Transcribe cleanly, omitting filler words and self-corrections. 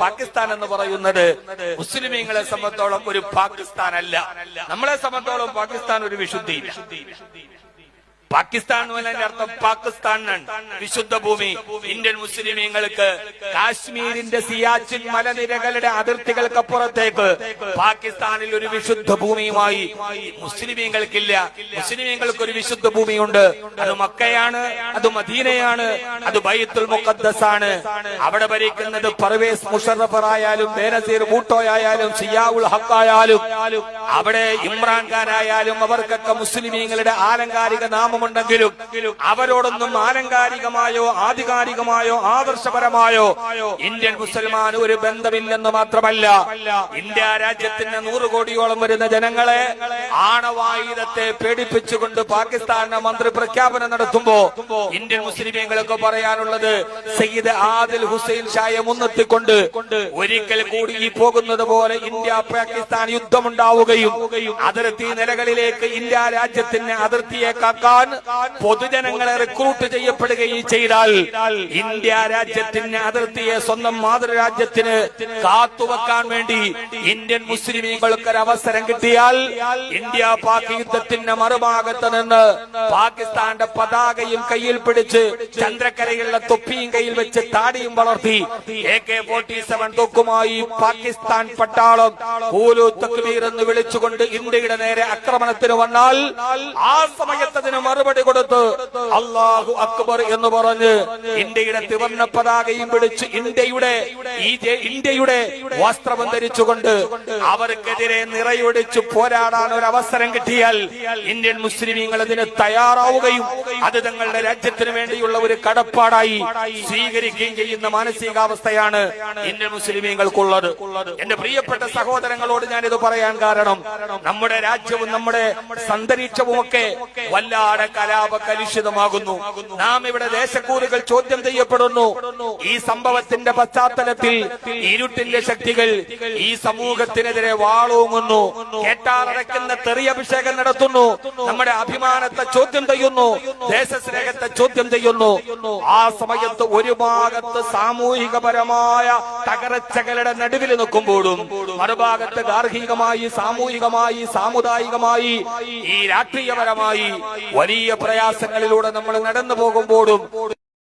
പാകിസ്ഥാൻ എന്ന് പറയുന്നത് മുസ്ലിമീങ്ങളെ സംബന്ധിച്ചോളം ഒരു പാകിസ്ഥാൻ അല്ല. നമ്മളെ സംബന്ധിച്ചോളം പാകിസ്ഥാൻ ഒരു വിശുദ്ധിയില്ല. പാകിസ്ഥാൻ എന്നതിന്റെ അർത്ഥം പാകിസ്ഥാനാണ്, വിശുദ്ധ ഭൂമി. ഇന്ത്യൻ മുസ്ലിമീങ്ങൾക്ക് കാശ്മീരിന്റെ സിയാച്ചിൻ മലനിരകളുടെ അതിർത്തികൾക്കപ്പുറത്തേക്ക് പാകിസ്ഥാനിൽ ഒരു വിശുദ്ധ ഭൂമിയുമായി മുസ്ലിമീങ്ങൾക്കില്ല. മുസ്ലിമീങ്ങൾക്ക് ഒരു വിശുദ്ധ ഭൂമിയുണ്ട്. അത് മക്കയാണ്, അത് മദീനയാണ്, അത് ബൈത്തുൽ മുഖദ്ദസ് ആണ്. അവിടെ ഭരിക്കുന്നത് പർവേസ് മുഷറഫറായാലും ബേനസീർ ഭൂട്ടോയായാലും സിയാഉൽ ഹഖായാലും അവിടെ ഇമ്രാൻഖാൻ ആയാലും അവർക്കൊക്കെ മുസ്ലിമീങ്ങളുടെ ആലങ്കാരിക നാമം ുണ്ടെങ്കിലും അവരോടൊന്നും ആലങ്കാരികമായോ ആധികാരികമായോ ആദർശപരമായോ ഇന്ത്യൻ മുസൽമാൻ ഒരു ബന്ധമില്ലെന്ന് മാത്രമല്ല, ഇന്ത്യ രാജ്യത്തിന് 100 കോടിയോളം വരുന്ന ജനങ്ങളെ ആണവായുധത്തെ പേടിപ്പിച്ചുകൊണ്ട് പാകിസ്ഥാന്റെ മന്ത്രി പ്രഖ്യാപനം നടത്തുമ്പോ ഇന്ത്യൻ മുസ്ലിമീങ്ങൾക്ക് പറയാനുള്ളത് സയ്യിദ് ആദിൽ ഹുസൈൻ ഷായെ മുൻനിർത്തിക്കൊണ്ട് ഒരിക്കൽ കൂടി ഈ പോകുന്നത് പോലെ ഇന്ത്യ പാകിസ്ഥാൻ യുദ്ധമുണ്ടാവുകയും അതിർത്തി നിലകളിലേക്ക് ഇന്ത്യ രാജ്യത്തിന് അതിർത്തിയെ കാക്കാൻ പൊതുജനങ്ങളെ റിക്രൂട്ട് ചെയ്യപ്പെടുകയും ചെയ്താൽ ഇന്ത്യ രാജ്യത്തിന് അതിർത്തിയെ സ്വന്തം മാതൃരാജ്യത്തിന് കാത്തുവെക്കാൻ വേണ്ടി ഇന്ത്യൻ മുസ്ലിമീങ്ങൾക്ക് ഒരു അവസരം കിട്ടിയാൽ ഇന്ത്യ പാക് യുദ്ധത്തിന്റെ മറുഭാഗത്ത് നിന്ന് പാകിസ്ഥാന്റെ പതാകയും കയ്യിൽ പിടിച്ച് ചന്ദ്രക്കരയുള്ള തൊപ്പിയും കയ്യിൽ വെച്ച് താടിയും വളർത്തി AK-47 തോക്കുമായി പാകിസ്ഥാൻ പട്ടാളം കൂലു തക്ബീർ എന്ന് വിളിച്ചുകൊണ്ട് ഇന്ത്യയുടെ നേരെ ആക്രമണത്തിന് വന്നാൽ ആ സമയത്തതിന് മറുപടി കൊടുത്ത് അല്ലാഹു അക്ബർ എന്ന് പറഞ്ഞ് ഇന്ത്യയുടെ ത്രിവർണ്ണ പതാകയും പിടിച്ച് ഇന്ത്യയുടെ വസ്ത്രം ധരിച്ചുകൊണ്ട് അവർക്കെതിരെ നിറയൊടിച്ച് പോരാടാൻ ഒരു അവസരം കിട്ടിയാൽ ഇന്ത്യൻ മുസ്ലിമീങ്ങൾ അതിന് തയ്യാറാവുകയും അത് തങ്ങളുടെ രാജ്യത്തിന് വേണ്ടിയുള്ള ഒരു കടപ്പാടായി സ്വീകരിക്കുകയും ചെയ്യുന്ന മാനസികാവസ്ഥയാണ് ഇന്ത്യൻ മുസ്ലിമീങ്ങൾക്കുള്ളത്. എന്റെ പ്രിയപ്പെട്ട സഹോദരങ്ങളോട് ഞാനിത് പറയാൻ കാരണം നമ്മുടെ രാജ്യവും നമ്മുടെ അന്തരീക്ഷവും ഒക്കെ വല്ലാതെ കലാപകലുഷിതമാകുന്നു. നാം ഇവിടെ ദേശക്കൂറുകൾ ചോദ്യം ചെയ്യപ്പെടുന്നു. ഈ സംഭവത്തിന്റെ പശ്ചാത്തലത്തിൽ ഇരുട്ടിന്റെ ശക്തികൾ ഈ സമൂഹത്തിനെതിരെ വാളോങ്ങുന്നു, കേട്ടാറടക്കുന്ന തെറിയഭിഷേകം നടത്തുന്നു, നമ്മുടെ അഭിമാനത്തെ ചോദ്യം ചെയ്യുന്നു, ദേശസ്നേഹത്തെ ചോദ്യം ചെയ്യുന്നു. ആ സമയത്ത് ഒരു ഭാഗത്ത് സാമൂഹികപരമായ തകർച്ചകളുടെ നടുവിൽ നിൽക്കുമ്പോഴും മറുഭാഗത്ത് ഗാർഹികമായി സാമൂഹികമായി സാമുദായികമായി ഈ രാഷ്ട്രീയപരമായി വലിയ പ്രയാസങ്ങളിലൂടെ നമ്മൾ നടന്നു പോകുമ്പോഴും